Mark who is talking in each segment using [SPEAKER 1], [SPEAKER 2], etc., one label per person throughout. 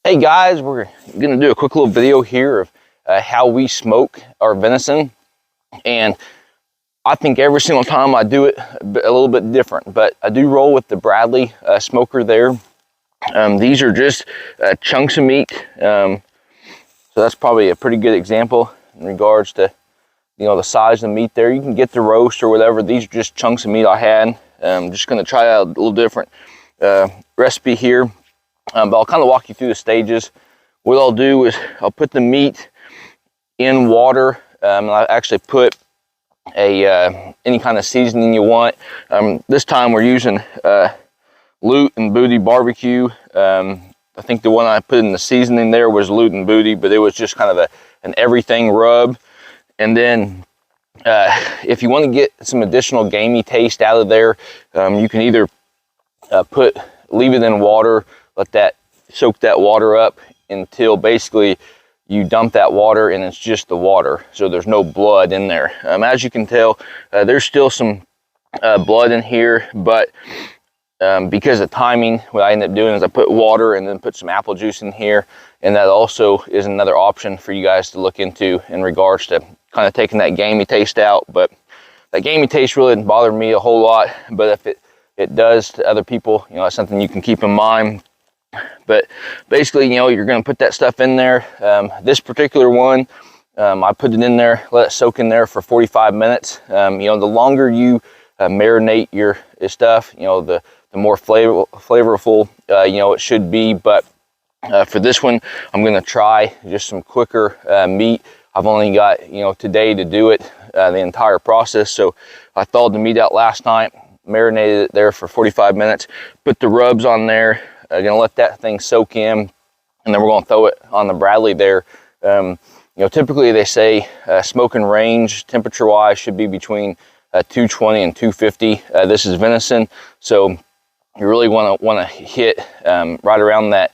[SPEAKER 1] Hey guys, we're gonna do a quick little video here of how we smoke our venison. And I think every single time I do it a little bit different, but I do roll with the Bradley smoker there. These are just chunks of meat. So that's probably a pretty good example in regards to, you know, the size of the meat there. You can get the roast or whatever. These are just chunks of meat I had. I'm just gonna try out a little different recipe here. But I'll kind of walk you through the stages. What I'll do is I'll put the meat in water. I actually put any kind of seasoning you want. This time we're using Loot and Booty barbecue. I think the one I put in the seasoning there was Loot and Booty, but it was just kind of an everything rub. And then if you want to get some additional gamey taste out of there, you can either leave it in water, soak that water up until basically you dump that water and it's just the water, so there's no blood in there. As you can tell, there's still some blood in here, but because of timing, what I end up doing is I put water and then put some apple juice in here, and that also is another option for you guys to look into in regards to kind of taking that gamey taste out. But that gamey taste really didn't bother me a whole lot, but if it does to other people, you know, that's something you can keep in mind. But basically, you know, you're going to put that stuff in there. This particular one, I put it in there, let it soak in there for 45 minutes. You know, the longer you marinate your stuff, you know, the more flavorful, you know, it should be. But for this one, I'm going to try just some quicker meat. I've only got, you know, today to do it, the entire process. So I thawed the meat out last night, marinated it there for 45 minutes, put the rubs on there. Gonna let that thing soak in, and then we're gonna throw it on the Bradley there. You know, typically they say smoking range temperature wise should be between 220 and 250. This is venison, so you really want to hit right around that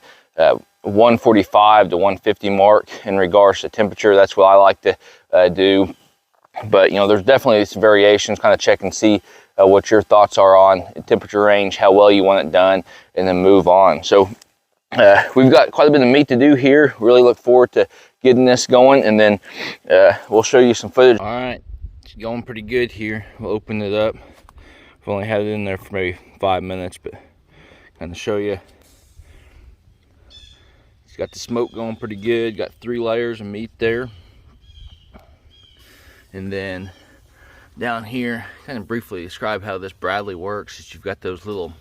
[SPEAKER 1] 145 to 150 mark in regards to temperature. That's what I like to do. But you know, there's definitely some variations. Kind of check and see what your thoughts are on temperature range, how well you want it done, and then move on. So we've got quite a bit of meat to do here. Really look forward to getting this going, and then we'll show you some footage. All right, it's going pretty good here. We'll open it up. I've only had it in there for maybe 5 minutes, but kind of show you. It's got the smoke going pretty good. Got 3 layers of meat there. And then down here, kind of briefly describe how this Bradley works. Is you've got those little,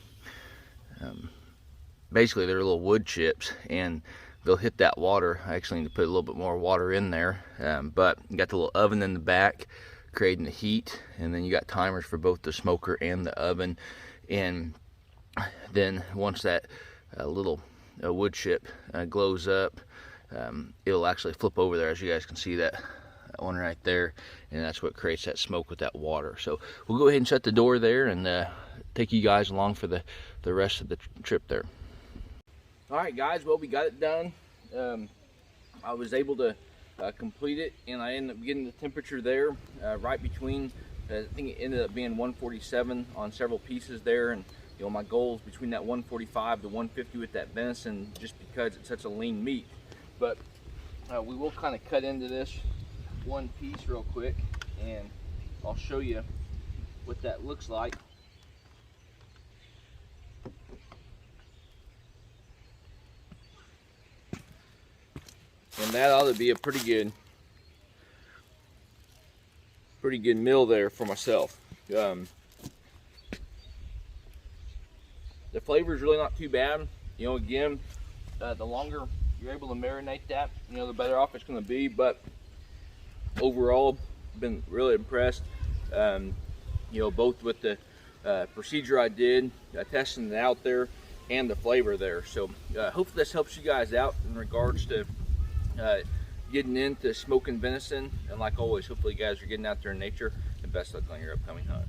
[SPEAKER 1] basically they're little wood chips, and they'll hit that water. I actually need to put a little bit more water in there, but you got the little oven in the back creating the heat, and then you got timers for both the smoker and the oven. And then once that little wood chip glows up, it'll actually flip over there, as you guys can see that one right there, and that's what creates that smoke with that water. So we'll go ahead and shut the door there and take you guys along for the rest of the trip there. All right guys, well, we got it done. I was able to complete it, and I ended up getting the temperature there right between, I think it ended up being 147 on several pieces there. And you know, my goal is between that 145 to 150 with that venison, just because it's such a lean meat. But we will kind of cut into this one piece real quick, and I'll show you what that looks like. And that ought to be a pretty good meal there for myself. The flavor is really not too bad. You know, again, the longer you're able to marinate that, you know, the better off it's going to be. But overall, been really impressed. You know, both with the procedure I did, testing it out there, and the flavor there. So hopefully this helps you guys out in regards to getting into smoking venison. And like always, hopefully you guys are getting out there in nature, and best luck on your upcoming hunt.